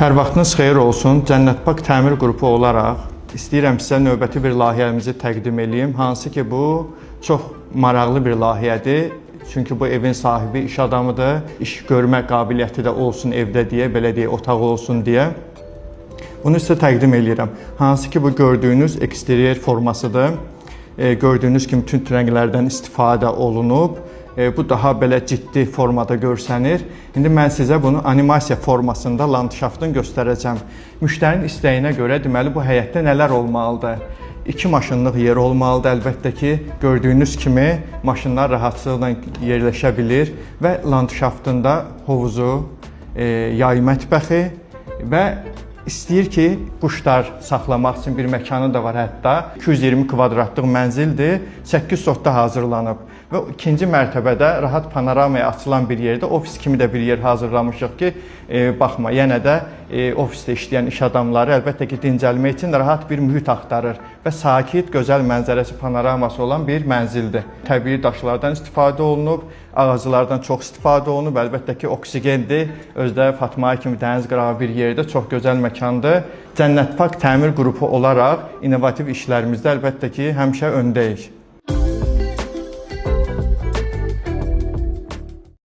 Hər vaxtınız xeyir olsun. Cənnət Park Təmir Qrupu olaraq istəyirəm sizə növbəti bir layihəmizi təqdim edeyim. Hansı ki, bu çox maraqlı bir layihədir. Çünki bu evin sahibi iş adamıdır. İş görmə qabiliyyəti də olsun evdə deyə, belə deyə, otaq olsun deyə. Bunu sizə təqdim edirəm. Hansı ki, bu gördüyünüz eksteryer formasıdır. Gördüyünüz kimi tünd rənglərdən istifadə olunub. Bu daha belə ciddi formada görsənir. İndi mən sizə bunu animasiya formasında landşaftını göstərəcəm. Müştərinin istəyinə görə deməli bu həyətdə nələr olmalıdır? 2 maşınlıq yer olmalıdır əlbəttə ki. Gördüyünüz kimi maşınlar rahatlıqla yerləşə bilir və landşaftında hovuzu, yay mətbəxi və istəyir ki, quşlar saxlamaq üçün bir məkanı da var hətta. 220 kvadratlıq mənzildir, 8 sotda hazırlanıb. Və ikinci mərtəbədə rahat panoramaya açılan bir yerdə ofis kimi də bir yer hazırlamışıq ki, baxma, yenə də ofisdə işləyən iş adamları əlbəttə ki, dincəlmək üçün rahat bir mühit axtarır və sakit, gözəl mənzərəsi, panoraması olan bir mənzildir. Təbii daşlardan istifadə olunub, ağaclardan çox istifadə olunub, əlbəttə ki, oksigendir. Özdə Fatma kimi dəniz qırağı bir yerdə çox gözəl məkandır. Cənnət Park Təmir Qrupu olaraq innovativ işlərimizdə əlbəttə ki, həmişə öndəyik.